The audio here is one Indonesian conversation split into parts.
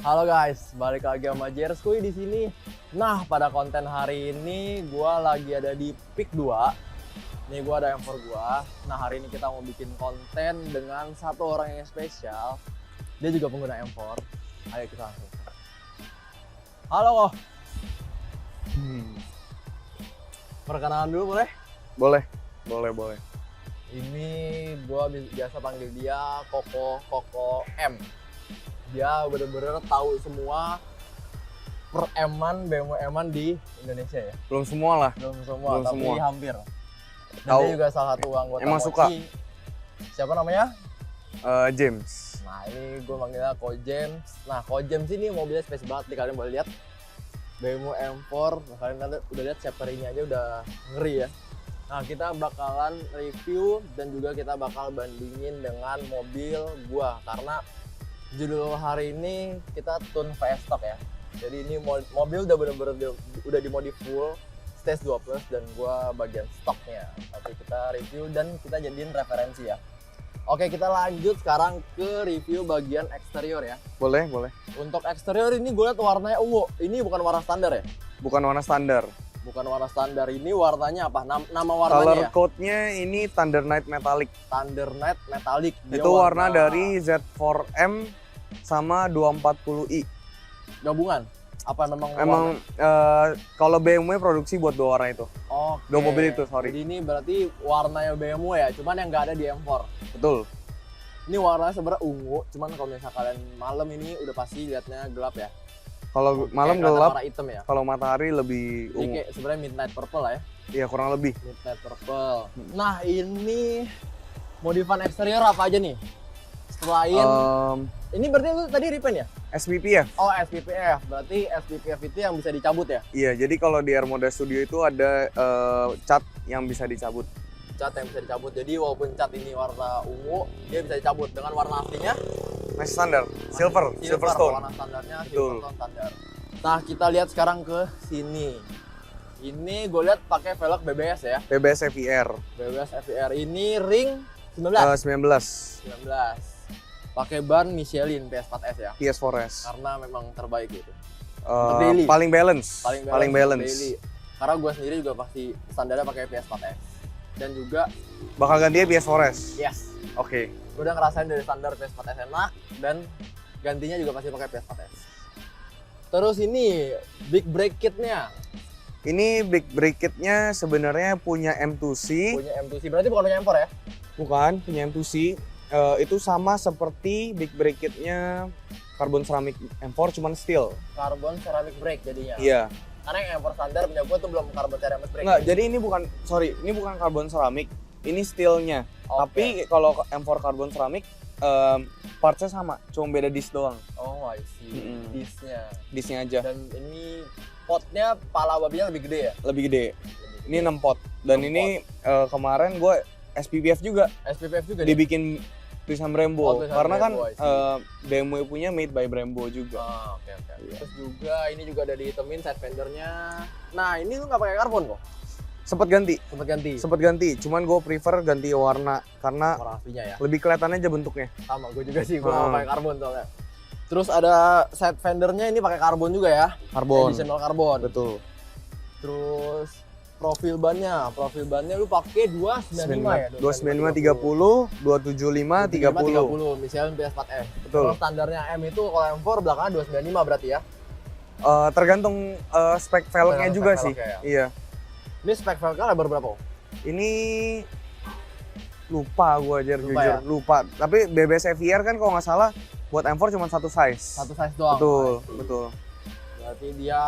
Halo guys, balik lagi sama Jerskuy di sini. Nah, pada konten hari ini gua lagi ada di Pick 2. Nih gua ada M4 gua. Nah, hari ini kita mau bikin konten dengan satu orang yang spesial. Dia juga pengguna M4. Ayo kita langsung. Halo kok. Perkenalan dulu boleh? Boleh. Ini gua biasa panggil dia Koko M. Dia bener-bener tahu semua per-eman, BMW eman di Indonesia ya. Belum semua lah. Belum semua, tapi semua. hampir. Dan Tahu. dia juga salah satu anggota Emang Mochi. suka. Siapa namanya? James. Nah, ini gue manggilnya Ko James. Nah, Ko James ini mobilnya spesial banget nih, kalian boleh lihat. BMW M4, nah, kalian udah lihat chapter ini aja udah ngeri ya. Nah, kita bakalan review dan juga kita bakal bandingin dengan mobil gua karena judul hari ini kita tune VS stock ya. Jadi ini mobil udah bener-bener udah dimodif full stage 2 plus dan gua bagian stoknya. Tapi kita review dan kita jadiin referensi ya. Oke, kita lanjut sekarang ke review bagian eksterior ya. Boleh. Untuk eksterior ini gue liat warnanya ungu. Ini bukan warna standar ya? Bukan warna standar. Bukan warna standar. Ini warnanya apa? Nama Color warnanya ya? code-nya ini Thunder Knight Metallic. Thunder Knight Metallic. Dia Itu warna dari Z4M sama 240i. gabungan. Apa memang Emang kalau BMW produksi buat dua warna itu. Oke. Dua mobil itu, sorry. Jadi ini berarti warnanya BMW ya, cuman yang nggak ada di M4. Betul. Ini warnanya sebenarnya ungu, cuman kalau misalnya kalian malam ini udah pasti lihatnya gelap ya. Kalau malam Kayak gelap, warna hitam ya. kalau matahari lebih Jadi ungu. kayak sebenarnya midnight purple lah ya. Iya, kurang lebih. Midnight purple. Nah, ini modifan eksterior apa aja nih? Selain ini berarti lu tadi repaint ya? SPPF. Oh, SPPF. Berarti SPPF itu yang bisa dicabut ya? Iya, jadi kalau di Air-Moda Studio itu ada cat yang bisa dicabut. Cat yang bisa dicabut. Jadi walaupun cat ini warna ungu, dia bisa dicabut dengan warna aslinya Masih standar, silver stone. Warna standarnya Betul. silver stone standar. Nah, kita lihat sekarang ke sini. Ini gue lihat pakai velg BBS ya. BBS FIR. BBS FIR ini ring 19. 19. Pakai ban Michelin PS4S ya. PS4S. Karena memang terbaik gitu. Paling balance. Paling balance. Karena gue sendiri juga pasti standarnya pakai PS4S. Dan juga Bakal gantinya PS4S. yes, Oke. gue udah ngerasain dari standar PS4S enak dan gantinya juga pasti pakai PS4S. Terus ini big brake kitnya. Ini big brake kitnya sebenarnya punya M2C. Punya M2C, berarti bukan punya M4 ya? Bukan, punya M2C. Itu sama seperti big brake kitnya carbon ceramic M4 cuman steel. Carbon ceramic brake jadinya. Iya. Karena yang M4 standar punya gue tuh belum carbon ceramic brake. Enggak, jadi ini bukan carbon ceramic. Ini steelnya. Oke. Tapi kalau M4 carbon ceramic partsnya sama, cuma beda disk doang. Oh, I see. Disknya aja. Dan ini potnya pala babinya lebih gede ya? Lebih gede. Ini 6 pot. Dan 6 ini kemarin gue SPPF juga SPPF juga dibikin tulisan Brembo. Oh, tulisan Karena Brembo, kan BMW punya made by Brembo juga. Oke. Iya. Terus juga ini juga ada dihitemin side fendernya. Nah, ini lu nggak pakai karbon kok? Sempet ganti. Cuman gue prefer ganti warna karena Warna aslinya ya? lebih kelihatan aja bentuknya. Sama, gue juga sih, gue nggak pakai karbon soalnya. Terus ada side fendernya ini pakai karbon juga ya? Karbon. Additional karbon. Betul. Terus profil bannya lu pakai 295 ya? 295 30, 275 30. Misalnya PS4S. Betul. Kalau standarnya M itu kalau M4 belakangnya 295 berarti ya? Tergantung spek velgnya Tergantung juga spek sih. velgnya ya. Iya. Ini spek velgnya lebar berapa? Ini lupa gue aja Lupa jujur, ya? lupa. Tapi BBS FIR kan kalau nggak salah buat M4 cuma satu size. Satu size doang. Betul. Berarti dia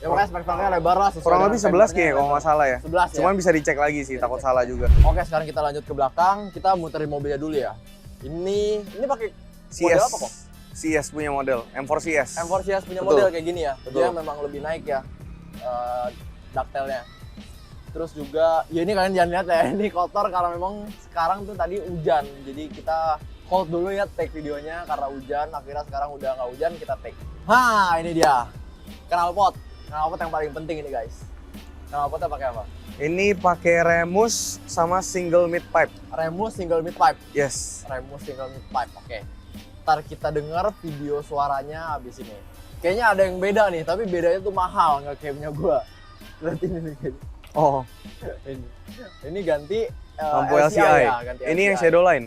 Ya makanya spek-speknya lebar lah. Kurang lebih 11 kayaknya kalau nggak salah ya. 11 ya. Cuman bisa dicek lagi sih, takut salah juga. Oke, sekarang kita lanjut ke belakang. Kita muterin mobilnya dulu ya. Ini pakai model apa kok? CS punya model, M4 CS. M4 CS punya Betul. model kayak gini ya. Betul. Dia memang lebih naik ya ductile-nya. Terus juga, ya ini kalian jangan lihat ya, ini kotor karena memang sekarang tuh tadi hujan. Jadi kita hold dulu ya take videonya karena hujan. Akhirnya sekarang udah nggak hujan, kita take. Ini dia. Knalpot yang paling penting ini guys. Knalpotnya pakai apa? Ini pakai Remus sama single mid pipe. Remus single mid pipe. Yes. Remus single mid pipe. Oke. Ntar kita dengar video suaranya habis ini. Kayaknya ada yang beda nih, tapi bedanya tuh mahal nggak kayak punya gua. Lihat ini nih kayaknya. Oh, Ini ganti lampu LCI. ya, ganti Ini LCI. yang shadow line.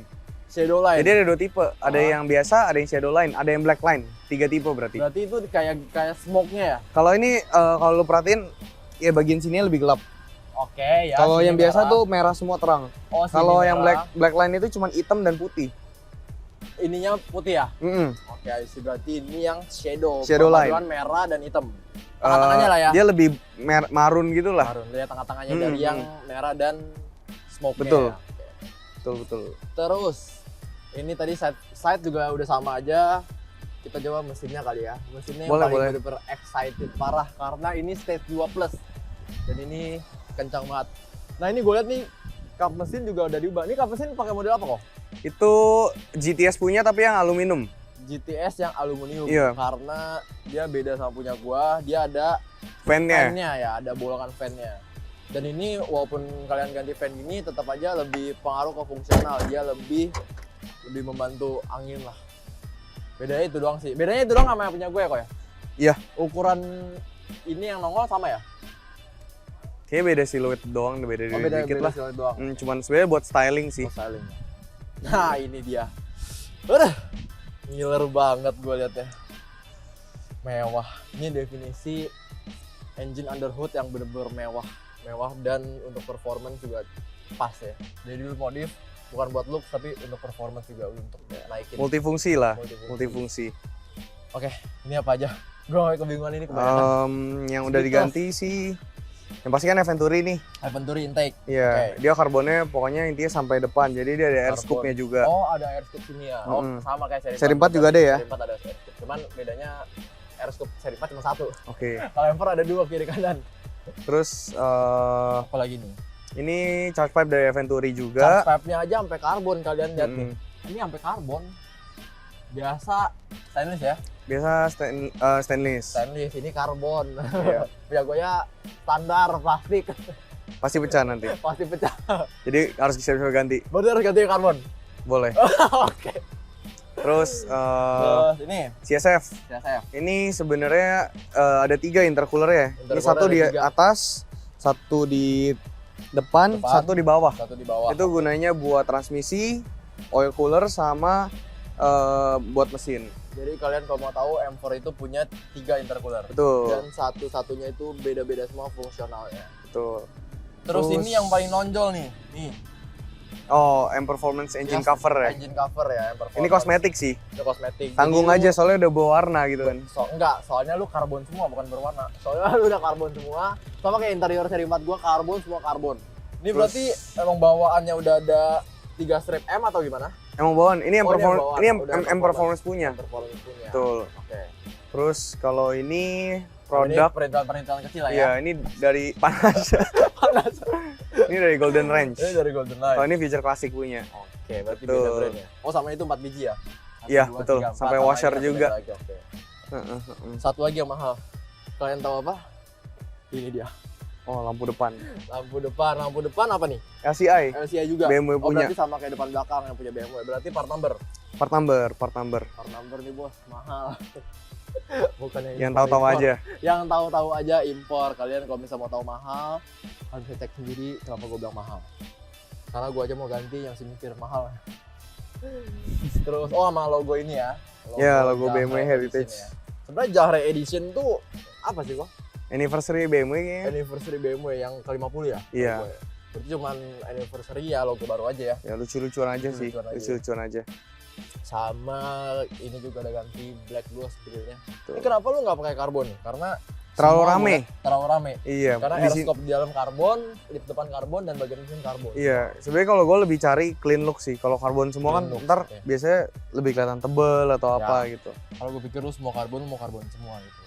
Shadow line. Jadi ada 2 tipe, ada yang biasa, ada yang shadow line, ada yang black line. 3 tipe berarti. Berarti itu kayak smoke-nya ya? Kalau ini kalau lu perhatiin ya bagian sini lebih gelap. Oke, ya. Kalau sini yang biasa merah. tuh merah semua terang. Oh, sini Kalau yang merah. black line itu cuma hitam dan putih. Ininya putih ya? Mm-mm. Oke, berarti ini yang shadow. Shadow line. Perpaduan merah dan hitam. Tengah-tengahnya lah ya. Dia lebih marun gitu lah. Marun, dia tengah-tengahnya dari yang merah dan smoke-nya. Betul. Ya. Oke. Betul. Terus ini tadi side juga udah sama aja. Kita coba mesinnya kali ya. Mesinnya yang paling bener-bener excited parah karena ini stage 2 plus. Dan ini kencang banget. Nah, ini gue lihat nih kap mesin juga udah diubah. Ini kap mesin pakai model apa kok? Itu GTS punya tapi yang aluminium. GTS yang aluminium. Iya. Karena dia beda sama punya gua. Dia ada Fan-nya. fan-nya ya, ada bolongan fan-nya. Dan ini walaupun kalian ganti fan gini tetap aja lebih pengaruh ke fungsional. Dia lebih membantu angin lah. Bedanya itu doang sih. Bedanya itu doang sama yang punya gue ya kok ya? Iya. Ukuran ini yang nongol sama ya? Kayaknya beda siluet doang, beda dikit lah. siluet doang. Cuman sebenarnya buat styling sih. Oh, styling. Nah, ini dia. Udah. Ngiler banget gue liatnya. Mewah. Ini definisi engine underhood yang bener-bener mewah. Mewah dan untuk performance juga pas ya. Jadi dulu modif bukan buat look tapi untuk performance juga untuk naikin. Multifungsi lah. Multifungsi. Oke, ini apa aja? Gue kebingungan ini kebanyakan. Yang udah diganti sih. Yang pasti kan Venturi nih. Venturi intake. Iya, dia karbonnya pokoknya intinya sampai depan. Jadi dia ada air scoop-nya juga. Oh, ada air scoop sini ya. Oh, sama kayak seri 4 juga ada ya. Seri 4 ada air scoop. Cuman bedanya air scoop seri 4 cuma 1. Oke. Kalau M4 ada 2 kiri kanan. Terus apa lagi nih? Ini charge pipe dari Venturi juga. Charge pipe-nya aja sampai karbon kalian lihat nih. Ini sampai karbon. Biasa stainless ya? Biasa stainless. Stainless, ini karbon. Iya. Punya gue ya standar plastik. Pasti pecah nanti. Pasti pecah. Jadi harus bisa ganti. Berarti harus ganti karbon? Boleh. Oke. Terus ini CSF. Ini sebenarnya ada 3 intercooler ya. Ini satu di atas, satu di depan, satu di bawah. Itu gunanya buat transmisi, oil cooler sama buat mesin. Jadi kalian kalau mau tahu M4 itu punya 3 intercooler. Betul. Dan satu-satunya itu beda-beda semua fungsionalnya. Betul. Terus ini yang paling nonjol nih. Nih. Oh, M Performance engine cover ya. Engine cover ya, M Performance. Ini kosmetik sih. Itu kosmetik. Tanggung jadi aja soalnya udah berwarna gitu kan. Soalnya lu karbon semua bukan berwarna. Soalnya lu udah karbon semua. Sama kayak interior seri 4 gua karbon semua karbon. Ini berarti emang bawaannya udah ada 3 strip M atau gimana? Emang bawaan. Ini ini M Performance punya. Betul. Oke. Terus kalau ini produk perintilan kecil lah ya. Iya, ini dari panas. Ini dari Golden Range. Ini dari Golden Range. Kalau ini Future Classic punya. Oke, berarti beda brand ya. Oh, sama itu 4 biji ya? Iya, betul. Sampai washer juga. Satu lagi yang mahal. Kalian tahu apa? Ini dia. Oh, lampu depan. Lampu depan apa nih? LCI juga. BMW punya. Berarti sama kayak depan belakang yang punya BMW. Berarti part number. Part number nih bos, mahal. Bukan yang tahu-tahu aja. Yang tahu-tahu aja impor. Kalian kalau misalnya mau tahu mahal, kalian bisa cek sendiri kenapa gue bilang mahal. Karena gue aja mau ganti yang semikir mahal. Terus sama logo ini ya. Logo BMW Heritage. Ya. Sebenarnya Jahre Edition tuh apa sih kok? Anniversary BMW kayaknya. Anniversary BMW yang ke-50 ya? Iya. Berarti cuman anniversary ya, logo baru aja ya? Ya lucu-lucuan aja sih, lucu-lucuan aja. Sama ini juga ada ganti black gloss sebetulnya. Ini kenapa lu nggak pakai karbon? Karena terlalu rame. Terlalu rame. Iya. Karena airstop di dalam karbon, lip depan karbon dan bagian mesin karbon. Iya. Sebenarnya kalau gue lebih cari clean look sih. Kalau karbon semua Clean kan look, ntar oke. biasanya lebih kelihatan tebel atau apa gitu. Kalau gue pikir lu mau karbon semua gitu.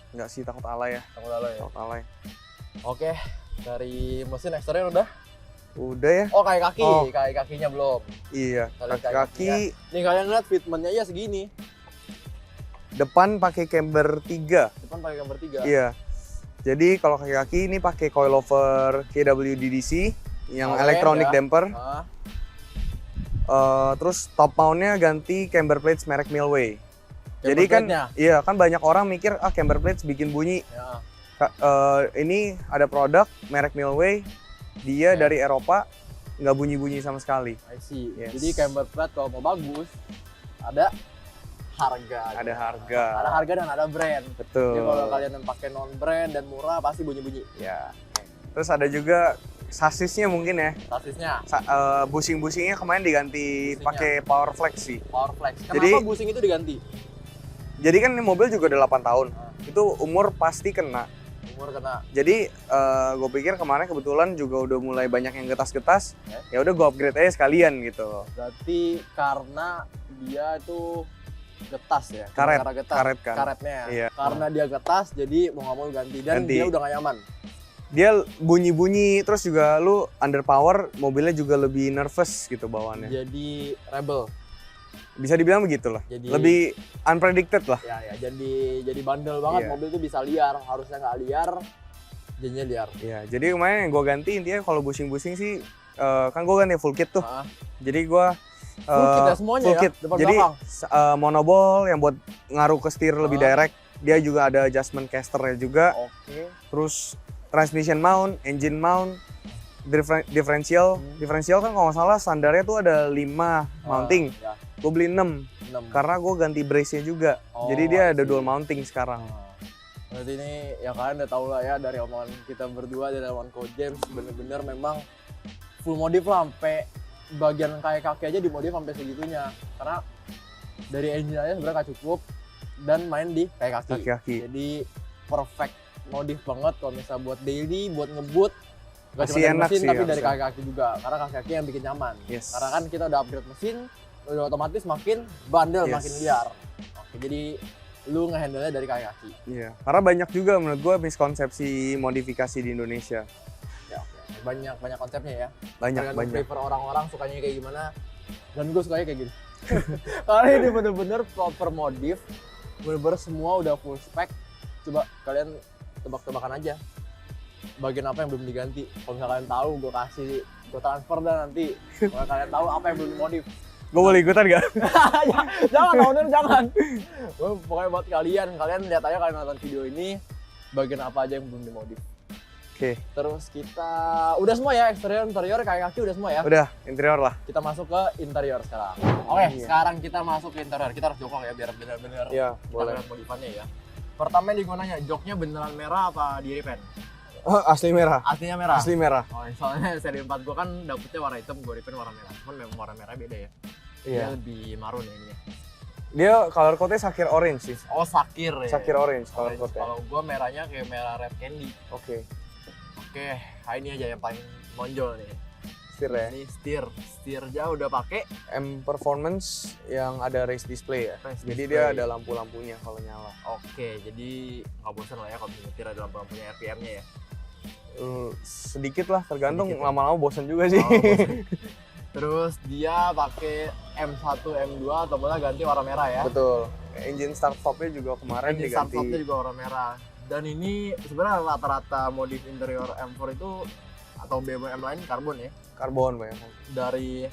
Enggak sih, takut alay ya. Takut alay ya. Takut alay. Oke, dari mesin eksterior udah. Udah ya. Oh, kaki kaki, Oh. kaki kakinya belum. Iya. Kalian Kaki-kaki Nih kalian lihat fitmentnya ya segini. depan pakai camber 3. Depan pakai gambar 3. Iya. Jadi kalau kaki-kaki ini pakai coilover KWDDC yang Oke, electronic ya. damper. Ah, Terus top mount-nya ganti camber plates merek Milwayi. Jadi kan plate-nya. iya kan banyak orang mikir camber plates bikin bunyi. Ya. Ini ada produk merek Milwayi, dia Ya. dari Eropa, nggak bunyi-bunyi sama sekali. I see. Yes. Jadi camber plate kalau mau bagus ada harga. Ada harga. Ada harga dan ada brand. Betul. Jadi kalau kalian yang pakai non brand dan murah pasti bunyi-bunyi. Ya. Terus ada juga sasisnya mungkin ya. Sasisnya Busing-busingnya kemarin diganti Busingnya. pakai power flex sih. Power Flex. Kenapa Jadi- busing itu diganti? Jadi kan ini mobil juga udah 8 tahun. Ah. Itu umur pasti kena. Umur kena. Jadi gue pikir kemarin kebetulan juga udah mulai banyak yang getas-getas. Ya. Ya udah gue upgrade aja sekalian gitu. Berarti karena dia itu getas ya. Karet, Karena getas. karet kan. Karetnya. Iya. Karena dia getas jadi mau nggak mau ganti dan Ganti. dia udah gak nyaman. Dia bunyi-bunyi terus juga lu underpower, mobilnya juga lebih nervous gitu bawaannya. Jadi rebel. Bisa dibilang begitulah. Jadi- Lebih unpredicted lah. Ya jadi bandel banget. Iya. Mobil tuh bisa liar, harusnya nggak liar, jadinya liar. Iya, jadi kemarin yang gue ganti intinya kalau busing-busing sih kan gue ganti full kit tuh. Ah, Jadi gue full kit ya semuanya full ya, kit. depan Jadi belakang. monoball yang buat ngaruh ke setir lebih Ah. direct. Dia juga ada adjustment casternya juga. Oke. Terus transmission mount, engine mount, differential. Hmm. Differential kan kalau nggak salah standarnya tuh ada 5 mounting. Ya, Gue beli 6 6. karena gue ganti brace-nya juga. Oh, Jadi dia I ada see. dual mounting sekarang. Berarti ini ya kalian udah tahu lah ya dari omongan kita berdua, dari omongan Coach James, bener-bener memang full modif lah, sampai bagian kayak kaki aja dimodif sampai segitunya. Karena dari engine aja sebenarnya nggak cukup dan main di kayak kaki. Kaki-kaki. Jadi perfect modif banget kalau misalnya buat daily, buat ngebut. Gak Masih cuma dari enak mesin sih tapi dari harusnya. kaki-kaki juga. Karena kaki-kaki yang bikin nyaman. Yes. Karena kan kita udah upgrade mesin, udah otomatis makin bandel, Yes. makin liar. Oke, jadi lu ngehandle-nya dari kaki-kaki. Iya, karena banyak juga menurut gue miskonsepsi modifikasi di Indonesia. Ya, oke. Banyak konsepnya ya. Banyak. Prefer orang-orang sukanya kayak gimana. Dan gue sukanya kayak gini. Karena ini bener-bener proper modif. Bener-bener semua udah full spec. Coba kalian tebak-tebakan aja. Bagian apa yang belum diganti. Kalau misalnya kalian tahu, gue transfer dah nanti. Kalau kalian tahu apa yang belum dimodif. Gue boleh ikutan gak? Jangan, owner jangan. Pokoknya buat kalian lihat aja, kalian nonton video ini. Bagian apa aja yang belum dimodif. Oke, Terus kita udah semua ya, eksterior, interior, kayak kaki udah semua ya. udah interior lah. Kita masuk ke interior sekarang. Oke, Iya. sekarang kita masuk ke interior. Kita harus jongkok ya biar benar-benar Iya, kita boleh. lihat modifannya ya. Pertama nih gue nanya, joknya beneran merah apa di repaint? Asli merah. Aslinya merah. Asli merah. Oh, soalnya seri 4 gue kan dapetnya warna hitam, gue repaint warna merah. Cuman memang warna merah beda ya. Dia Iya. lebih marun ya ini ya. Dia color code-nya Sakir orange sih. Oh, sakir ya. Sakir orange color Orange. code-nya. Kalau gue merahnya kayak merah red candy. Oke. Oke, ini aja yang paling menonjol nih. Setir ya. Ini setirnya udah pakai. M Performance yang ada race display ya. Race Jadi display. dia ada lampu-lampunya kalau nyala. Oke, jadi nggak bosan lah ya kalau nyetir ada lampu-lampunya RPM-nya ya. Sedikit lah, tergantung Sedikit ya. lama-lama bosan juga sih. Oh, bosan. Terus dia pakai M1, M2 atau malah ganti warna merah ya. Betul. Engine start stopnya juga kemarin Engine diganti. start-stopnya juga warna merah. Dan ini sebenarnya rata-rata modif interior M4 itu atau BMW M lain karbon ya. Karbon banyak. Dari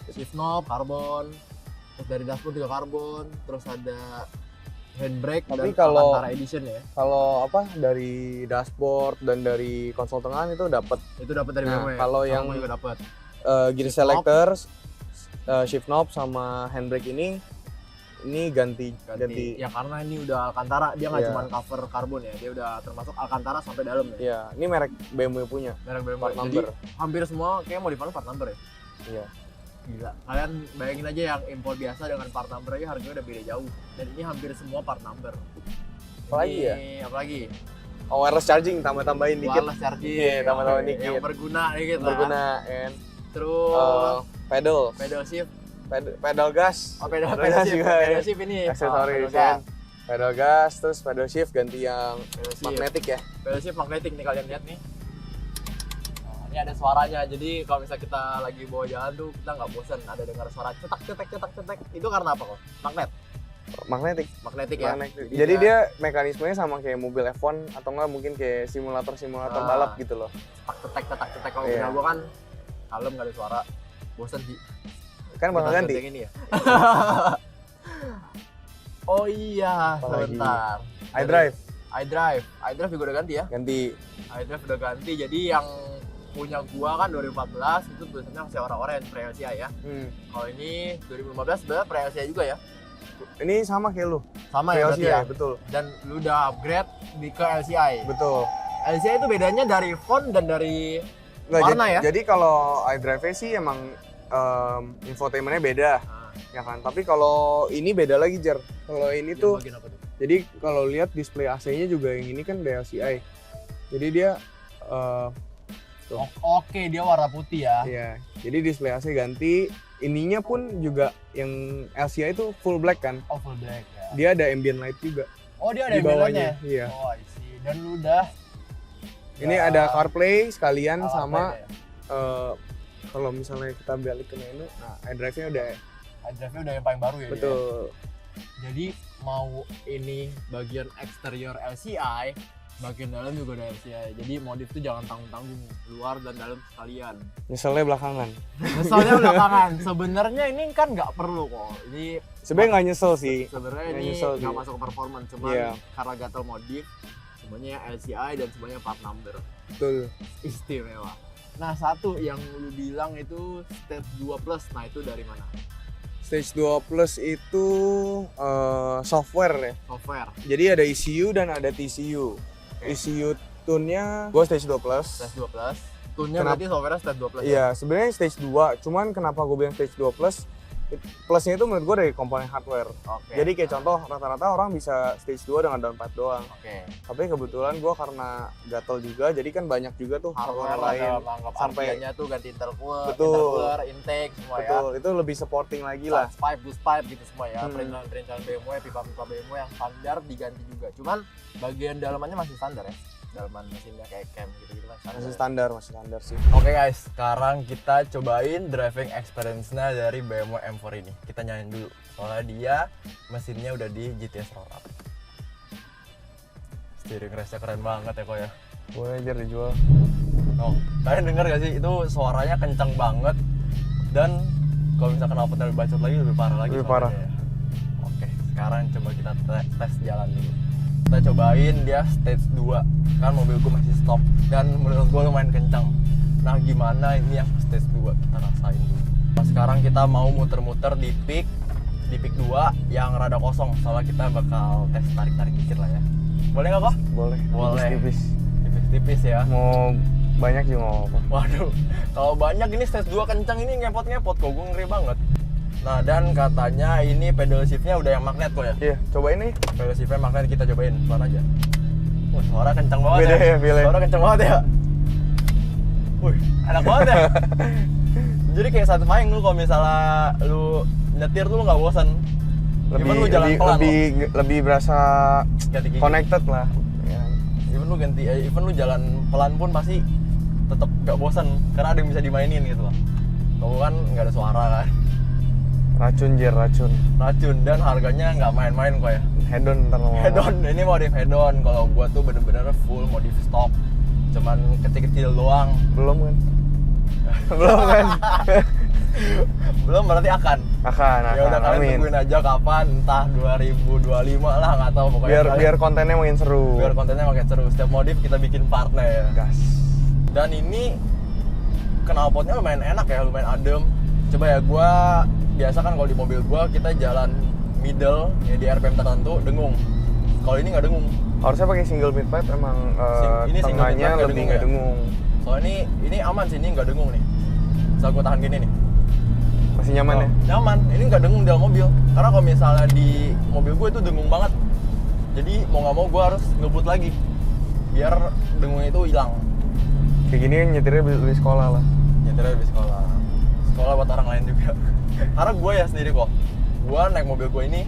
shift knob karbon, terus dari dashboard juga karbon, terus ada handbrake Tapi dan kalau- Alcantara edition ya. Kalau apa dari dashboard dan dari konsol tengah itu dapat Itu dapat dari Nah, BMW. kalau Sama yang- gua juga dapat. gear Shift selector, shift knob sama handbrake ini ganti. Ya karena ini udah Alcantara, dia nggak Iya. cuma cover karbon ya, dia udah termasuk Alcantara sampai dalam ya. Ya, ini merek BMW punya Merek BMW. part Jadi number. hampir semua kayak modifannya part number ya. Iya. Gila. Kalian bayangin aja yang impor biasa dengan part number aja harganya udah beda jauh. Dan ini hampir semua part number. Apalagi ya? Apalagi? wireless charging tambah-tambahin dikit. Wireless charging. Iya, tambah-tambahin dikit. Yang berguna dikit lah. Berguna kan. Terus pedal shift. Pedal gas. Oh, pedal shift. juga. Pedal shift ini. Aksesoris kan. Pedal gas, terus pedal shift ganti yang magnetik ya. Pedal shift magnetik nih, kalian lihat nih. Nah, ini ada suaranya. Jadi kalau misalnya kita lagi bawa jalan tuh kita nggak bosan ada dengar suara cetak. Itu karena apa kok? Magnetik ya. Jadi dia mekanismenya sama kayak mobil F1 atau enggak mungkin kayak simulator balap gitu loh. Cetak. Kalau punya gua kan kalem, nggak ada suara. Bosan sih. Kan bakal ganti. Ini ya. Oh iya, sebentar. iDrive juga udah ganti ya? Ganti. iDrive udah ganti. Jadi yang punya gua kan 2014 itu tulisannya masih orang-orang pre-LCI ya. Kalau ini 2015 sebenarnya pre-LCI juga ya. Ini sama kayak lu. Sama ya berarti ya? Betul. Dan lu udah upgrade ke LCI. Betul. LCI itu bedanya dari font dan dari warna ya? Jadi kalau iDrive sih emang infotainmentnya beda. Ya kan, tapi kalau ini beda lagi Jar. Kalau ini tuh, jadi kalau lihat display AC-nya juga yang ini kan DLCI. Jadi dia Oke, dia warna putih ya. Iya. Jadi display AC ganti, ininya pun juga yang LCI itu full black kan. Oh, full black ya. Dia ada ambient light juga. Oh, dia ada di bawahnya. Iya. Oh, I see. Dan lu udah ini ada CarPlay sekalian sama ya? Kalau misalnya kita balik ke menu, nah iDrive-nya udah yang paling baru ya. Betul. Jadi mau ini bagian eksterior LCI, bagian dalam juga ada LCI. Jadi modif tuh jangan tanggung-tanggung, luar dan dalam sekalian. Nyeselnya belakangan. Sebenarnya ini kan nggak perlu kok. Ini sebenarnya nggak nyesel sih. Sebenarnya ini nggak masuk ke performance, cuman karena gatel modif, semuanya LCI dan semuanya part number. Betul. Istimewa. Nah, satu yang lu bilang itu Stage 2 Plus, nah itu dari mana? Stage 2 Plus itu software ya? Software. Jadi ada ECU dan ada TCU. ECU tune-nya gua Stage 2 Plus. Stage 2 Plus. Tune-nya berarti software Stage 2 Plus. Iya, sebenarnya Stage 2. Cuman kenapa gua bilang Stage 2 Plus? Plusnya itu menurut gua dari komponen hardware. Jadi kayak contoh rata-rata orang bisa Stage 2 dengan downpipe doang. Tapi kebetulan gua karena gatel juga, jadi kan banyak juga tuh hardware lain. Sampainya tuh ganti intercooler, intake semua ya. Betul, itu lebih supporting lagi lah. Pipe, boost pipe gitu semua ya. Perintilan BMW, pipa-pipa BMW yang standar diganti juga. Cuman bagian dalamannya masih standar ya. Dalaman mesinnya kayak cam gitu-gitu kan standar. Masih standar sih. Oke guys, sekarang kita cobain driving experience-nya dari BMW M4 ini. Kita nyalain dulu, soalnya dia mesinnya udah di GTS Rollup. Steering race-nya keren banget ya kok ya. Boleh aja dijual. Oh, kalian denger gak sih? Itu suaranya kencang banget. Dan kalau misalkan knalpotnya lebih bacot lagi, lebih parah lagi. Lebih parah. Ya. Oke, sekarang coba kita tes jalan dulu. Kita cobain dia stage 2. Kan mobil gue masih stop dan menurut gue lumayan kencang. Nah, gimana ini yang stage 2? Kita rasain dulu. Nah, sekarang kita mau muter-muter di peak 2 yang rada kosong. Soalnya kita bakal tes tarik-tarik dikit lah ya. Boleh nggak kok? Boleh. Tipis ya. Mau banyak juga nggak apa-apa. Waduh, kalau banyak ini stage 2 kencang ini ngepot-ngepot kok, gue ngeri banget. Nah, dan katanya ini pedal shiftnya udah yang magnet kok ya? Iya, cobain nih. Pedal shiftnya magnet, kita cobain, pelan aja. Wah, suara kencang banget. Beda ya, beda. Suara kencang banget ya. Wih, enak banget ya. Jadi kayak satisfying lu kalau misalnya lu nyetir tuh lu nggak bosan. Lu jalan pelan lebih berasa connected lah. Even lu jalan pelan pun pasti tetap gak bosan karena ada yang bisa dimainin gitu loh. Kalau kan nggak ada suara kan. Racun dan harganya nggak main-main kok ya. Head-on, ini modif head-on. Kalau gua tuh bener-bener full modif stock. Cuman kecil-kecil doang. Belum kan? Belum berarti akan. Ya udah, kalian tungguin aja kapan, entah 2025 lah, nggak tahu pokoknya. Biar kontennya makin seru. Setiap modif kita bikin partnya ya. Gas. Dan ini knalpotnya lumayan enak ya, lumayan adem. Coba ya, gua biasa kan kalau di mobil gua kita jalan middle ya di RPM tertentu dengung. Kalau ini nggak dengung. Harusnya pakai single mid pipe emang tengahnya lebih nggak dengung. Soalnya ini aman sih, ini nggak dengung nih. Bisa gua tahan gini nih. Masih nyaman ya? Nyaman, ini nggak dengung dalam mobil. Karena kalau misalnya di mobil gue itu dengung banget. Jadi mau nggak mau gue harus ngebut lagi. biar dengungnya itu hilang. Kayak gini kan nyetirnya lebih sekolah lah. Nyetirnya lebih sekolah buat orang lain juga. Karena gue ya sendiri kok, gue naik mobil gue ini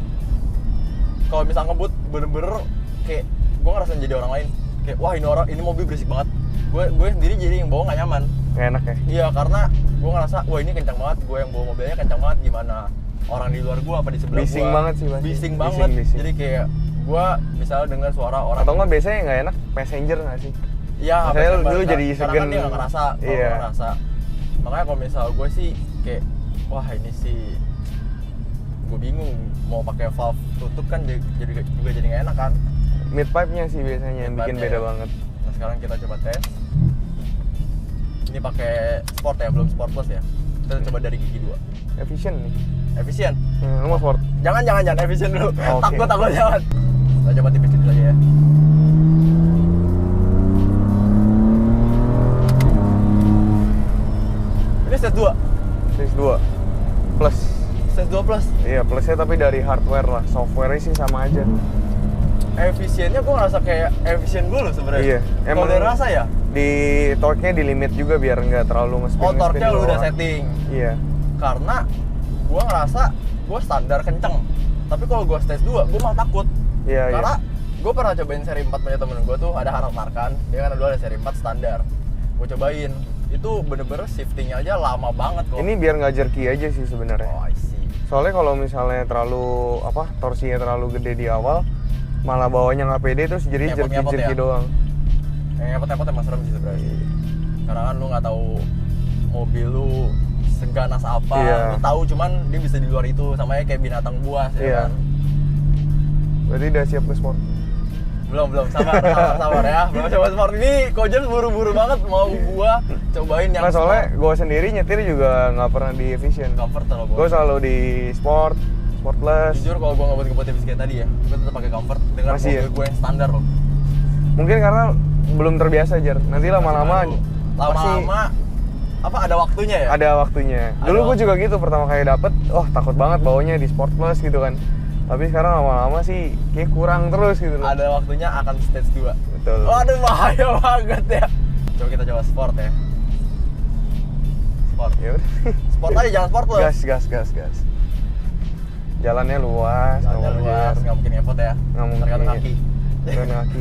kalau misal ngebut bener-bener kayak gue ngerasain jadi orang lain. Kayak wah ini mobil berisik banget. Gue sendiri jadi yang bawa nggak nyaman. Nggak enak ya? Iya, karena gue ngerasa wah ini kencang banget, gue yang bawa mobilnya kencang banget, gimana orang di luar gue apa di sebelah gue. Bising banget sih pasti. Bising banget. Bising. Jadi kayak gue misalnya dengar suara orang. Atau nggak biasanya nggak enak passenger nggak sih? Iya, saya dulu jadi karena segen. kan dia nggak ngerasa, Iya. nggak ngerasa. Makanya kalau misal gue sih kayak wah ini sih gue bingung mau pakai valve tutup kan juga jadi nggak enak kan. Mid pipe-nya sih biasanya yang bikin beda banget. Nah sekarang kita coba tes. Ini pakai sport ya, belum sport plus ya. Kita coba dari gigi 2. Efisien nih. Efisien. Lu mau sport? Jangan efisien dulu. Okay. Takut jangan. Kita coba tipis-tipis aja ya. Ini stage 2. Stage 2 plus. Stage 2 plus. Iya, plusnya tapi dari hardware lah. Software-nya sih sama aja. Efisiennya gue ngerasa kayak efisien gue loh sebenarnya. Iya. Kalau dari rasa ya. Di torque-nya di limit juga biar nggak terlalu nge-spin. Oh, torque-nya lu udah setting. Iya. Karena gue ngerasa gue standar kenceng. Tapi kalau gue stage 2, gue malah takut. Iya, Karena gue pernah cobain seri 4 punya temen gue tuh, ada Harald Markan. Dia kan dulu ada seri 4 standar. Gue cobain. Itu bener-bener shiftingnya aja lama banget kok. Ini biar nggak jerky aja sih sebenarnya. Oh, I see. Soalnya kalau misalnya terlalu torsinya terlalu gede di awal, malah bawanya nggak pede terus jadi jerky doang. Yang ngepot-ngepot emang serem sih sebenarnya. Karena kan lu nggak tahu mobil lu seganas apa, lu tahu cuman dia bisa di luar itu, sama kayak binatang buas ya kan. Berarti udah siap ke sport? Belum, sabar ya. Belum coba sport ini, Kojem buru-buru banget mau gua cobain yang sport. Soalnya gua sendiri nyetir juga nggak pernah di efisien. Comfort kalau gua. Gua selalu di sport plus. Jujur kalau gua ngebut efisien kayak tadi ya, gua tetap pakai comfort dengan mobil gua yang standar loh. Mungkin karena belum terbiasa Jar. Nanti lama-lama apa ada waktunya ya? Ada waktunya. Dulu gue juga gitu pertama kali dapet, takut banget bawanya di Sport Plus gitu kan. Tapi sekarang lama-lama sih kayak kurang terus gitu loh. Ada waktunya akan stage 2. Betul. Waduh, bahaya banget ya. Coba kita coba sport ya. Sport. Ya udah. Sport aja, jangan Sport Plus. Gas. Jalannya luas, nggak mungkin ngepot ya. Nggak mungkin. Tergantung kaki. Tergantung kaki.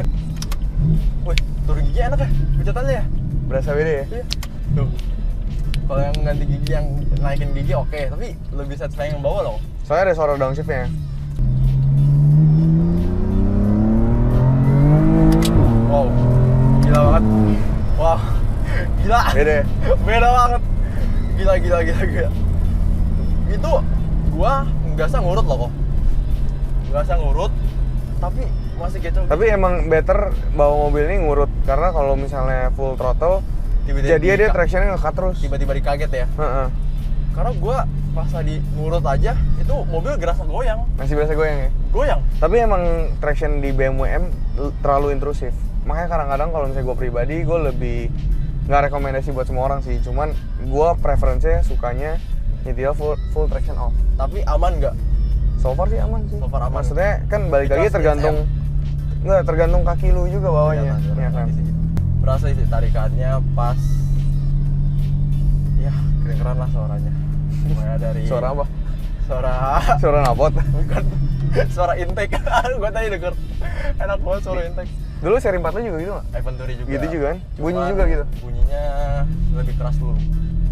Wih, turun gigi enak ya? Pecatannya ya? Berasa beda ya? Iya. Tuh. Kalau yang ganti gigi, yang naikin gigi oke, tapi lebih satisfying yang bawah loh. Soalnya ada suara downshift-nya. Wow, gila banget. Wow, gila. Beda banget. Gila. Itu gua nggak usah ngurut loh kok. Nggak usah ngurut, tapi masih gecol. Tapi emang better bawa mobil ini ngurut, karena kalau misalnya full throttle jadi dia tractionnya ngekat terus. Tiba-tiba dikaget ya. Karena gue pas tadi ngurut aja itu mobil gerasa goyang. Masih biasa goyang ya? Goyang. Tapi emang traction di BMW M terlalu intrusif. Makanya kadang-kadang kalau misalnya gue pribadi, gue lebih nggak rekomendasi buat semua orang sih. Cuman gue preferensinya sukanya nyetir full traction off. Tapi aman nggak? So far sih aman sih. So far aman. Maksudnya kan balik lagi tergantung kaki lu juga bawahnya. Ya kan? Berasa sih tarikannya pas. Ya, keren-keren lah suaranya. Mulai dari suara apa? Suara knalpot? Bukan. Suara intake. Gue tadi denger. Enak banget suara intake. Dulu seri 4 lu juga gitu nggak? Venturi juga. Gitu juga kan? Bunyi juga gitu? Bunyinya lebih keras dulu.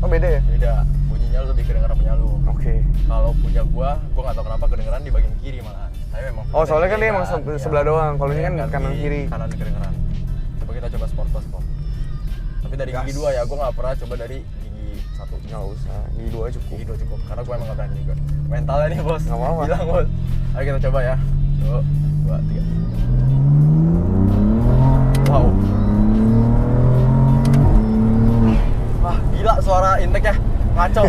Oh beda ya? Beda. Bunyinya lebih kedengeran punya lu. Oke. Kalau punya gua nggak tahu kenapa kedengeran di bagian kiri malah. Tapi memang. Soalnya kan dia emang sebelah doang. Kalau ini kan kanan kiri. Kanan kedengeran. Coba kita coba sport plus kok. Tapi dari gigi 2 ya, gua nggak pernah coba dari gigi 1. Nggak usah, gigi 2 cukup. Gigi 2 cukup. Karena gua emang nggak berani juga. Mentalnya nih bos. Nggak apa-apa. Bilang bos. Ayo kita coba ya. 1, 2, 3. Wow. Wah gila suara intake-nya. Ngaco.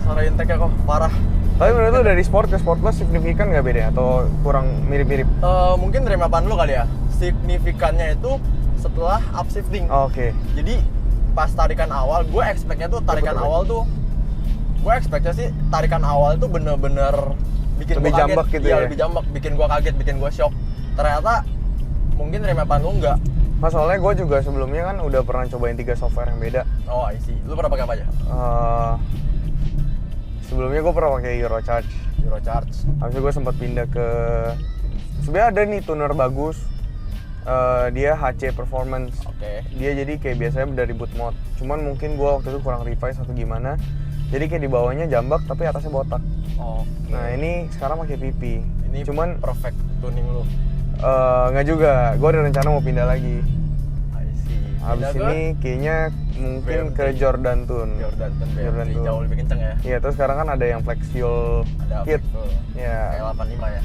Suara intake-nya kok parah. Tapi menurut lu dari sport ke sport plus signifikan nggak beda atau kurang mirip-mirip? Mungkin dari mapan lu kali ya. Signifikannya itu setelah upshifting. Oke. Jadi pas tarikan awal, gue expect-nya tuh tarikan awal tuh, gue expect-nya sih tarikan awal tuh bener-bener bikin lebih gue kaget. Jambak gitu iya, ya? Lebih jambak, bikin gue kaget, bikin gue shock. Ternyata mungkin remapan lu enggak. Mas, soalnya gue juga sebelumnya kan udah pernah cobain 3 software yang beda. Oh, I see. Lu pernah pakai apa aja? Sebelumnya gue pernah pakai Eurocharge. Habis itu gue sempat pindah ke, sebenarnya ada nih tuner bagus. Dia HC Performance. Oke. Dia jadi kayak biasanya dari boot mode. Cuman mungkin gue waktu itu kurang revise atau gimana. Jadi kayak di bawahnya jambak tapi atasnya botak. Oh. Nah ini sekarang pakai PP. Ini cuman perfect tuning lu. Nggak juga. Gue ada rencana mau pindah lagi. I see. Habis ini kayaknya mungkin BMT. ke Jordan Tune. Jordan Tune jauh lebih kenceng ya. Iya, terus sekarang kan ada yang flex fuel Ada kit. Fuel. Ya. Kayak 85 ya.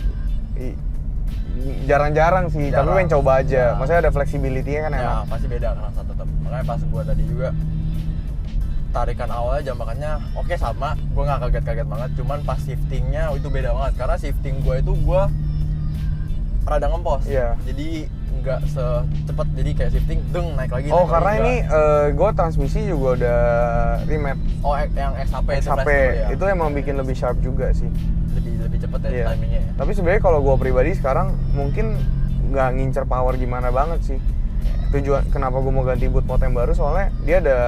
Jarang-jarang sih, tapi pengen coba aja. Ya. Maksudnya ada flexibility-nya kan Ya, enak. pasti beda kan rasa tetap. Makanya pas gua tadi juga tarikan awalnya jambakannya oke sama, gua nggak kaget-kaget banget, cuman pas shiftingnya itu beda banget karena shifting gua itu gua rada ngempos. Iya. Jadi nggak secepat, jadi kayak shifting deng naik lagi. Oh, naik karena lagi, ini gue transmisi juga udah remat. oh yang XHP XHP ya. itu emang bikin lebih sharp juga sih. lebih cepet ya Iya. timingnya ya. Tapi sebenarnya kalau gue pribadi sekarang mungkin nggak ngincer power gimana banget sih. Tujuan kenapa gue mau ganti boot mode yang baru soalnya dia ada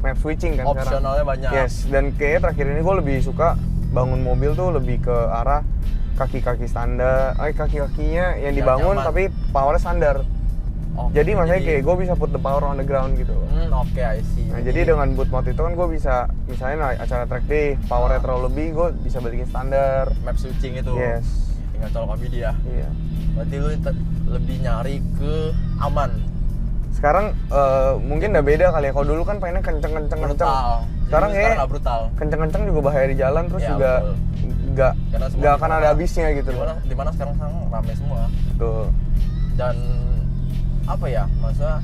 map switching kan sekarang. Opsionalnya banyak. Yes, dan kayaknya terakhir ini gue lebih suka bangun mobil tuh lebih ke arah kaki-kaki standar, kaki-kakinya yang dibangun nyaman. tapi powernya standar. Oh, Jadi maksudnya kayak gue bisa put the power on the ground gitu loh. Oke, I see. Nah, jadi dengan boot mode itu kan gue bisa, misalnya acara track day, powernya terlalu lebih, gue bisa balikin standar. map switching itu. Yes. Tinggal colok ABD ya. Iya. Berarti lu lebih nyari ke aman. Sekarang mungkin udah beda kali ya. Kalau dulu kan pengennya kenceng-kenceng. Brutal. Sekarang Jadi kayak nggak brutal. kenceng-kenceng juga bahaya di jalan, terus Ya, juga betul. Karena semua nggak akan ada habisnya gitu. Dimana sekarang rame semua. Tuh. Dan apa ya, masa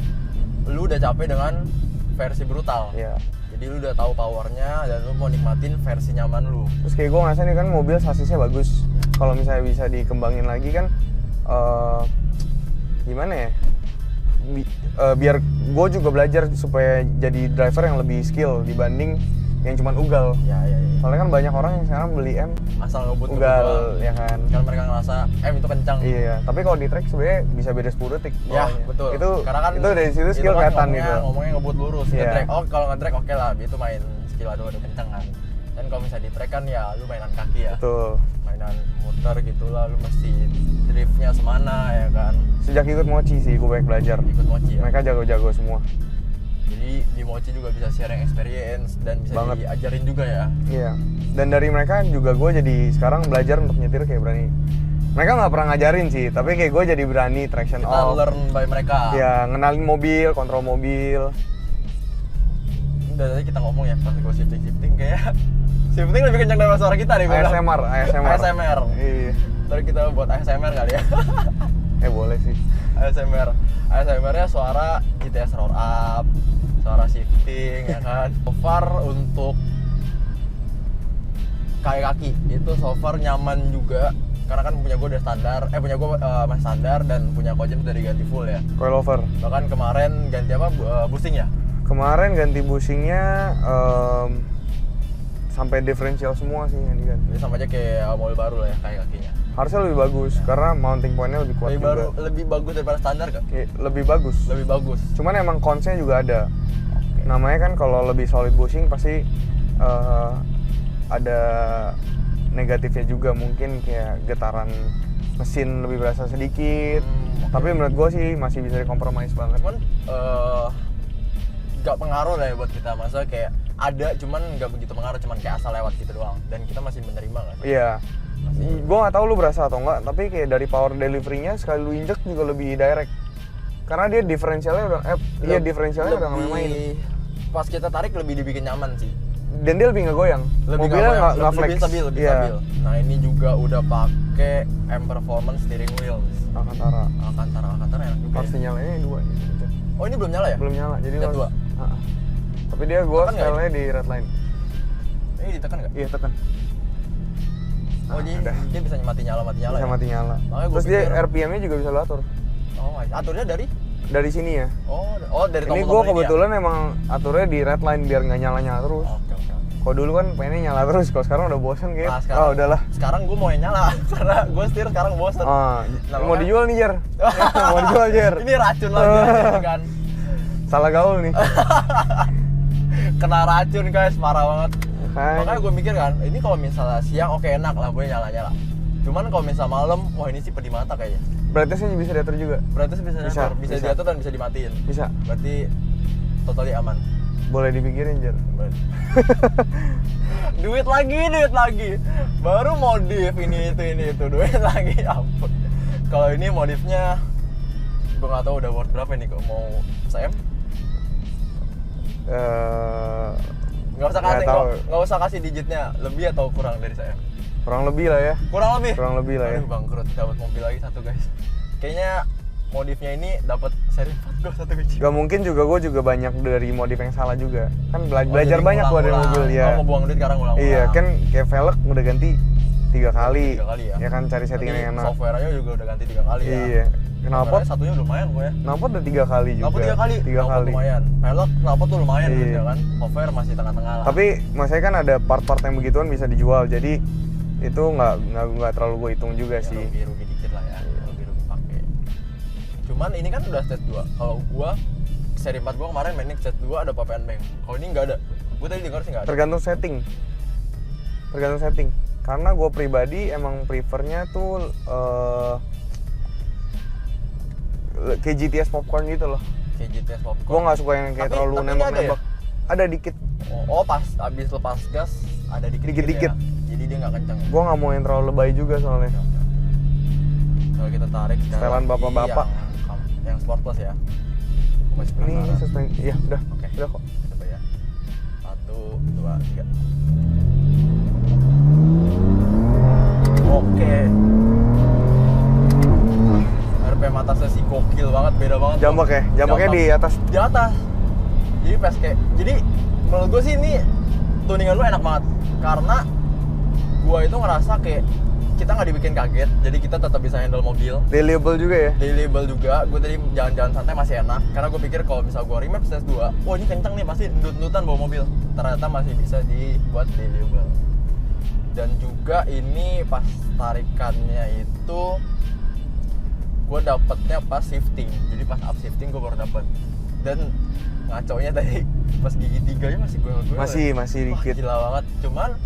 lu udah capek dengan versi brutal. Iya. Jadi lu udah tahu powernya dan lu mau nikmatin versi nyaman lu. Terus kayak gue ngerasa nih kan mobil sasisnya bagus. Kalau misalnya bisa dikembangin lagi kan, gimana ya? Biar gue juga belajar supaya jadi driver yang lebih skill dibanding yang cuman ugal. Ya. Soalnya kan banyak orang yang sekarang beli M Asal ngebut ugal, doang. ya kan? Kan mereka ngerasa itu kencang. Iya, tapi kalau di track sebenarnya bisa beda 10 detik. Ya, bawahnya. betul. Itu karena kan itu dari situ skill kan kelihatan gitu. Ngomongnya ngebut lurus, Iya. nge-drag. Oh, kalau nge-drag oke lah, itu main skill adu kencang kan. Dan kalau misalnya di track kan ya lu mainan kaki ya. Betul. Mainan muter gitu lah, lu mesti driftnya semana ya kan. Sejak ikut Mochi sih gue banyak belajar. Ikut Mochi ya. Mereka jago-jago semua. Jadi di Mochi juga bisa sharing experience dan bisa Banget. diajarin juga ya. Iya. Dan dari mereka juga gue jadi sekarang belajar untuk nyetir kayak berani. Mereka nggak pernah ngajarin sih, tapi kayak gue jadi berani traction Kita off. learn by mereka. Ya, ngenalin mobil, kontrol mobil. Udah tadi kita ngomong ya, pas gue shifting kayak shifting lebih kencang dari suara kita nih. gua bilang. ASMR. Iya. Ntar kita buat ASMR kali ya. Boleh sih. ASMR-nya suara GTS roll up, suara shifting ya kan. So far untuk kaki itu so far nyaman juga karena kan punya gue udah standar, punya gue masih standar dan punya Kojem udah diganti full ya. Coilover. Bahkan kemarin ganti apa boosting ya? Kemarin ganti bushingnya sampai diferensial semua sih yang diganti. Jadi sama aja kayak mobil baru lah ya kakinya. Harusnya lebih bagus karena mounting point-nya lebih kuat juga. Lebih bagus daripada standar gak? Lebih bagus. Lebih bagus. Cuman emang cons-nya juga ada. Namanya kan kalau lebih solid bushing pasti ada negatifnya juga, mungkin kayak getaran mesin lebih berasa sedikit. Tapi menurut gue sih masih bisa dikompromis banget. Cuman gak pengaruh lah ya buat kita, masa kayak ada cuman gak begitu pengaruh, cuman kayak asal lewat gitu doang dan kita masih menerima gak sih? Iya. Gue gak tahu lu berasa atau enggak, tapi kayak dari power delivery-nya sekali lu injek juga lebih direct. Karena dia diferensialnya udah diferensialnya udah main. Pas kita tarik lebih dibikin nyaman sih. Dan dia lebih ngegoyang. Mobilnya nggak flex. Lebih stabil. Nah, ini juga udah pakai M Performance steering wheel. Alcantara enak juga. Harus nyalainnya yang 2 gitu. Oh, ini belum nyala ya? Belum nyala, jadi Yang harus 2. Tapi dia gua Tekan nggak style-nya di red line. Ini ditekan nggak? Iya, tekan. Oh, dia bisa mati nyala Bisa ya? mati nyala. Makanya gua Terus dia pikir- RPM-nya juga bisa lu atur. Oh, aturnya dari Dari sini ya. Oh, dari Ini tombol-tombol gua kebetulan emang aturnya di red line biar nggak nyala-nyala terus. Oke. Kalau dulu kan pengennya nyala terus, kalau sekarang udah bosen kayak. Nah, sekarang, udahlah. Sekarang gue mau yang nyala karena gue setir sekarang bosen. Mau dijual nih, Jer. Mau dijual, Jer. Ini racun lagi kan. Salah gaul nih. Kena racun guys, parah banget. Makanya gue mikir kan, ini kalau misalnya siang oke enak lah gue nyala-nyala. Cuman kalau misalnya malam, wah ini sih pedih mata kayaknya. Berarti sih bisa diatur juga. Berarti bisa diatur dan bisa dimatiin. Bisa. Berarti totally aman. Boleh dipikirin, Jer. duit lagi. Baru modif ini itu duit lagi. Ampun. Kalau ini modifnya gue nggak tahu udah worth berapa nih, kok mau SM? Nggak usah kasih digitnya, lebih atau kurang dari saya? Kurang lebih lah ya. Kurang lebih lah ya. Aduh, bangkrut, dapat mobil lagi satu guys. Kayaknya modifnya ini dapat seri 4 gue satu biji. Gak mungkin juga, gue juga banyak dari modif yang salah juga. Kan belajar banyak gue dari mobil ya. Mau buang duit sekarang ulang. Iya, kan kayak velg udah ganti 3 kali. 3 kali ya. Ya kan cari settingan yang enak. Software aja juga udah ganti 3 kali ya. Iya. Knalpot satunya lumayan gue ya. Knalpot udah 3 kali juga. Knalpot 3 kali. 3 kali. Lumayan. Velg knalpot tuh lumayan iya. gitu kan. Software masih tengah-tengah lah. Tapi maksudnya kan ada part-part yang begituan bisa dijual. Jadi itu nggak terlalu gue hitung juga ya, sih. Rugi dikit lah ya. Rugi pakai. Cuman ini kan udah stage 2. Kalau gua seri 4 gua kemarin mainin stage 2 ada papan bank. Kalau ini nggak ada. Gua tadi dengar sih nggak ada. Tergantung setting. Karena gue pribadi emang prefernya tuh kayak GTS popcorn gitu loh. Kayak GTS popcorn. Gue nggak suka yang kayak terlalu nembak-nembak. Ada dikit. Oh, pas abis lepas gas ada dikit-dikit. Ya? Jadi dia nggak kencang. Gue nggak mau yang terlalu lebay juga soalnya. Kalau kita tarik setelan bapak-bapak yang sport plus ya. Ini suspensi. Iya, udah. Oke. Udah kok. Coba ya. 1 2 3. Oke. RPM atasnya sih gokil banget, beda banget. Jambaknya di atas. Di atas. Jadi pas kayak, jadi menurut gue sih ini tuningan lu enak banget karena gue itu ngerasa kayak kita nggak dibikin kaget, jadi kita tetap bisa handle mobil. Reliable juga ya? Reliable juga. Gue tadi jalan-jalan santai masih enak karena gue pikir kalau misal gue remap stage 2, oh ini kenceng nih pasti ndut-ndutan bawa mobil. Ternyata masih bisa dibuat reliable. Dan juga ini pas tarikannya itu gue dapetnya pas shifting, jadi pas up shifting gue baru dapet. Dan ngaconya tadi pas gigi 3 nya masih dikit. Gila banget. Cuman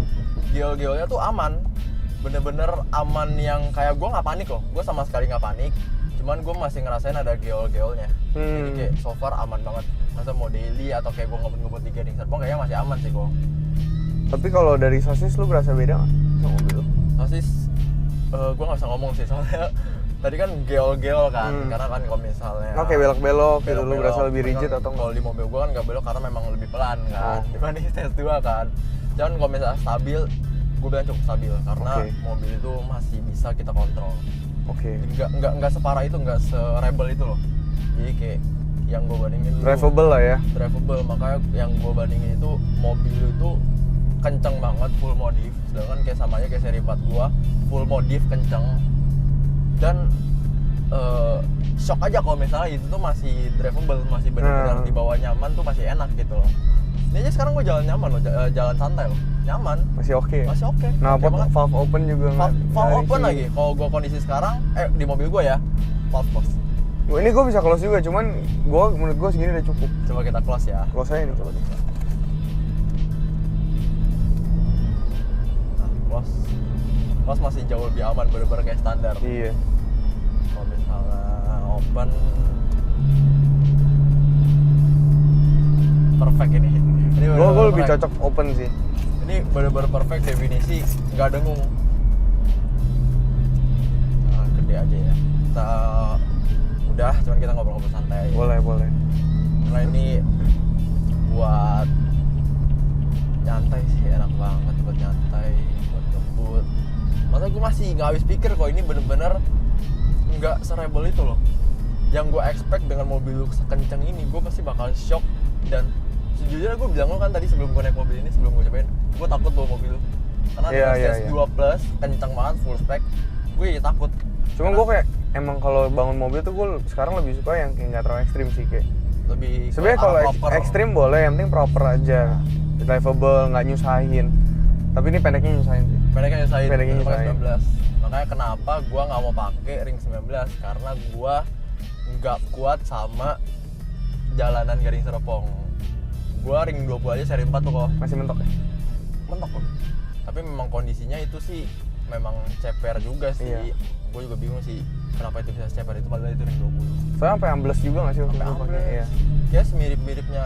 geol-geolnya tuh aman, bener-bener aman yang kayak gue nggak panik loh. Gue sama sekali nggak panik. Cuman gue masih ngerasain ada geol-geolnya. Jadi kayak so far aman banget. Masa mau daily atau kayak gue ngebut-ngebut di Gading Serpong kayaknya masih aman sih gue. Tapi kalau dari sosis lu berasa beda nggak sama mobil? Sosis, gue nggak bisa ngomong sih soalnya tadi kan geol-geol kan, karena kan kalau misalnya belok-belok gitu lu berasa lebih rigid atau kalau di mobil gue kan nggak belok karena memang lebih pelan kan dibanding stage 2 kan. Jangan kalau misalnya stabil, gue bilang cukup stabil karena mobil itu masih bisa kita kontrol. Nggak separah itu, nggak se-rebel itu loh. Jadi kayak yang gue bandingin drivable lah ya. Drivable, makanya yang gue bandingin itu mobil itu kenceng banget full modif, sedangkan kayak samanya kayak seri 4 gue full modif kenceng. Dan shock aja kalau misalnya itu tuh masih drivable, masih benar-benar di bawah nyaman tuh masih enak gitu loh. Ini aja sekarang gue jalan nyaman loh, jalan santai loh, nyaman. Masih oke. Masih oke. Nah, valve open juga nggak? Valve open lagi. Kalau gue kondisi sekarang, di mobil gue ya, valve close. Ini gue bisa close juga, cuman menurut gue segini udah cukup. Coba kita close ya. Close aja nih. Coba. Nah, close masih jauh lebih aman, bener-bener kayak standar. Iya. Kalau misalnya open, perfect ini. Gue lebih cocok open sih. Ini bener-bener perfect definisi, nggak dengung. Nah, gede aja ya. Kita udah, cuman kita ngobrol-ngobrol santai aja. Boleh. Karena ini buat nyantai sih, enak banget buat nyantai, buat ngebut. Maksudnya gue masih nggak habis pikir kok ini bener-bener nggak serebel itu loh. Yang gue expect dengan mobil lu sekenceng ini, gue pasti bakal shock. Dan sejujurnya gue bilang lo kan tadi sebelum gue naik mobil ini, sebelum gue cobain, gue takut bawa mobil lu. Karena dengan 2 plus, kenceng banget, full spec, gue ya takut. Cuma gue kayak, emang kalau bangun mobil tuh gue sekarang lebih suka yang kayak nggak terlalu ekstrim sih kayak. Lebih sebenarnya kalau ekstrim boleh, yang penting proper aja. drivable, nggak nyusahin. Tapi ini pendeknya nyusahin sih. Pendeknya nyusahin. Pendeknya nyusahin. 19. Makanya kenapa gua nggak mau pakai ring 19 karena gua nggak kuat sama jalanan garing Serpong. Gua ring 20 aja seri 4 tuh kok. Masih mentok ya? Mentok kok. Tapi memang kondisinya itu sih memang ceper juga sih. Iya. Gue juga bingung sih kenapa itu bisa ceper itu, padahal itu ring 20. Soalnya sampai ambles juga nggak sih waktu itu pakai? Iya. Ya semirip-miripnya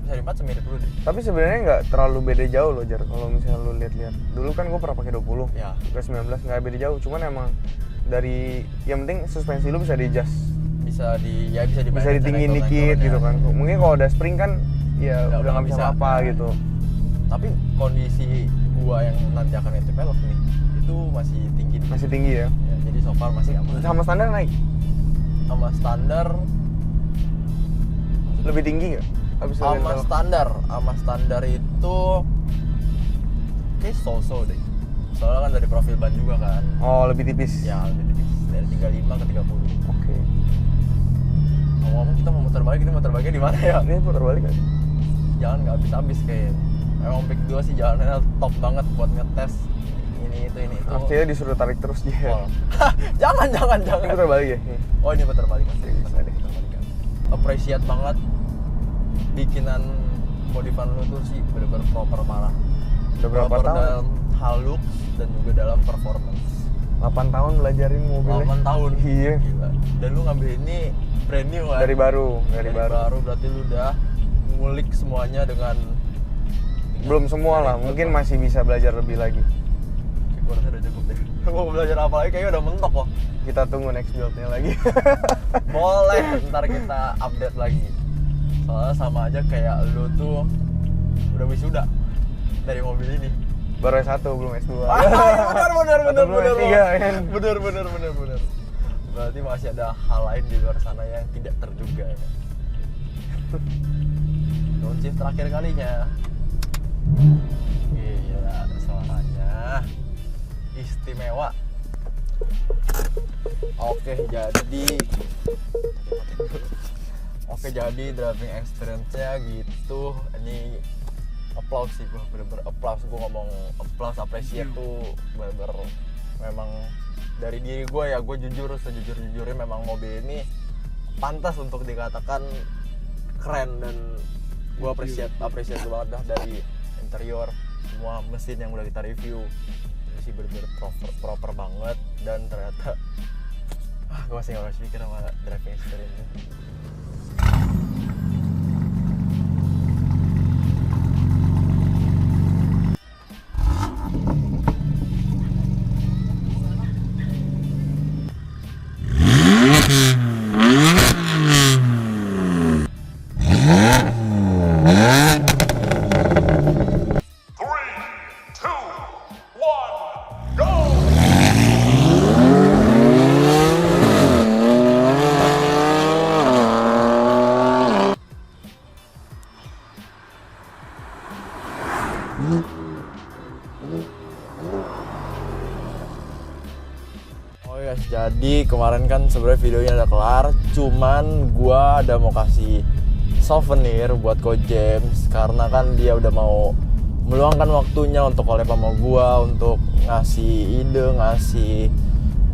seri 4 semirip dulu deh. Tapi sebenarnya nggak terlalu beda jauh loh Jar, kalau misalnya lu lihat-lihat. Dulu kan gue pernah pakai 20, Ya. ke 19 nggak beda jauh, cuman emang dari yang penting suspensi lu bisa di-adjust. Bisa Bisa ditinggiin dikit gitu kan. Mungkin kalau udah spring kan ya udah nggak bisa apa gitu. Tapi kondisi gua yang nanti akan itu pelok nih itu masih tinggi. Masih tinggi ya. Ya, jadi so far masih aman. Sama standar naik. Sama standar Lebih tinggi nggak? sama standar itu kayak so-so deh. Soalnya kan dari profil ban juga kan. Oh, lebih tipis. Ya lebih tipis dari 35 ke 30. Oke. Ngomong-ngomong kita mau muter balik, ini muter baliknya di mana ya? Ini putar balik kan? Jalan nggak habis-habis kayak. Emang pick 2 sih jalannya top banget buat ngetes ini itu. Artinya disuruh tarik terus dia. Oh. jangan. Ini putar balik ya? Oh ini putar balik kan? Bisa deh. Appreciate banget bikinan modifan lu tuh sih bener-bener proper parah. Udah berapa Proper tahun? dalam hal looks dan juga dalam performance. 8 tahun belajarin mobilnya. 8 tahun. Iya. Gila. Dan lu ngambil ini brand new kan? Dari baru. Berarti lu udah ngulik semuanya dengan Belum semua lah, mungkin masih bisa belajar lebih lagi. Gue rasa udah cukup deh. Mau belajar apa lagi kayaknya udah mentok kok. Kita tunggu next build-nya lagi. Boleh, ntar kita update lagi. Soalnya sama aja kayak lu tuh udah wisuda dari mobil ini. Baru S1 belum S2. Bener. Belum S3 kan. Bener. Berarti masih ada hal lain di luar sana yang tidak terduga ya. Downshift terakhir kalinya. Gila, suaranya istimewa. Oke, jadi driving experience-nya gitu. Ini applause sih, gue bener-bener applause. Gue ngomong applause, appreciate tuh bener-bener memang dari diri gue ya. Gue jujur, sejujur-jujurnya memang mobil ini pantas untuk dikatakan keren. Dan gue appreciate banget dah dari interior, semua mesin yang udah kita review. Ini sih bener-bener proper banget. Dan ternyata gue masih gak habis pikir sama driving experience-nya. Oh guys, jadi kemarin kan sebenarnya videonya udah kelar, cuman gua ada mau kasih souvenir buat Ko James karena kan dia udah mau meluangkan waktunya untuk collab sama gua, untuk ngasih ide, ngasih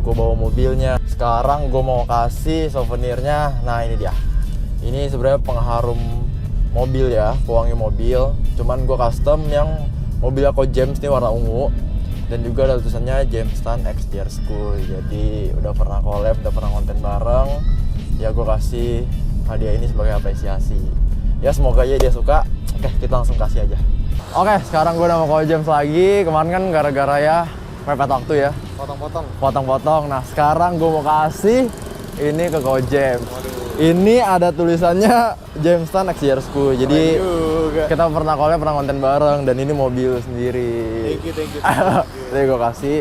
gua bawa mobilnya. Sekarang gua mau kasih souvenirnya. Nah, ini dia. Ini sebenarnya pengharum mobil ya, pewangi mobil. Cuman gua custom yang mobilnya Ko James nih warna ungu. Dan juga ada tulisannya James Tan X Gear School. Jadi udah pernah collab, udah pernah konten bareng. Ya gue kasih hadiah ini sebagai apresiasi. Ya semoga aja dia suka. Oke, kita langsung kasih aja. Oke, sekarang gue udah mau Ko James lagi. Kemarin kan gara-gara ya mepet waktu ya. Potong-potong. Nah sekarang gue mau kasih ini ke Ko James. Ini ada tulisannya James Tan X Gear School. Jadi kita pernah collab, pernah konten bareng, dan ini mobil sendiri. Thank you. Jadi gue kasih.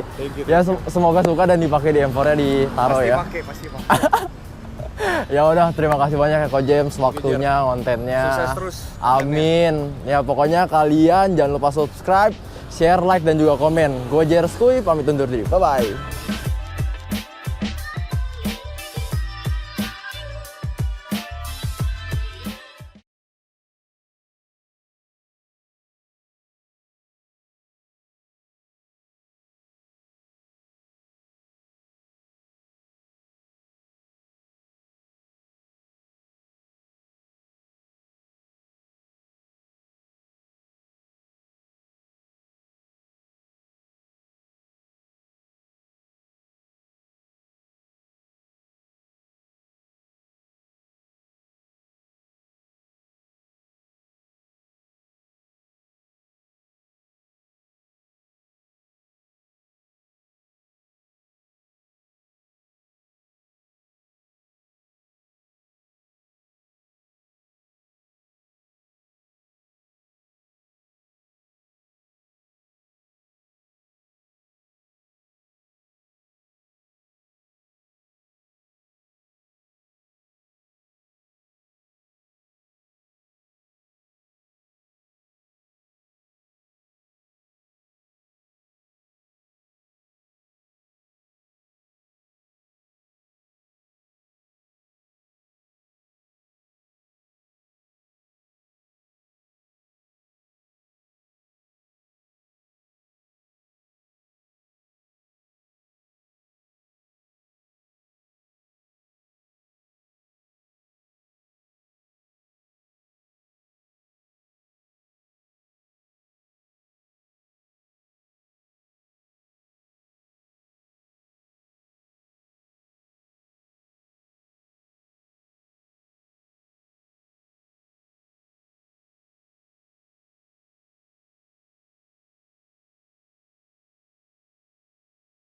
Ya semoga suka dan dipakai di M4-nya, ditaruh ya. Pasti pakai. Ya udah, terima kasih banyak ya Ko James waktunya, kontennya. Sukses terus. Amin. Ya pokoknya kalian jangan lupa subscribe, share, like dan juga komen. Gue Gear School pamit undur diri. Bye bye.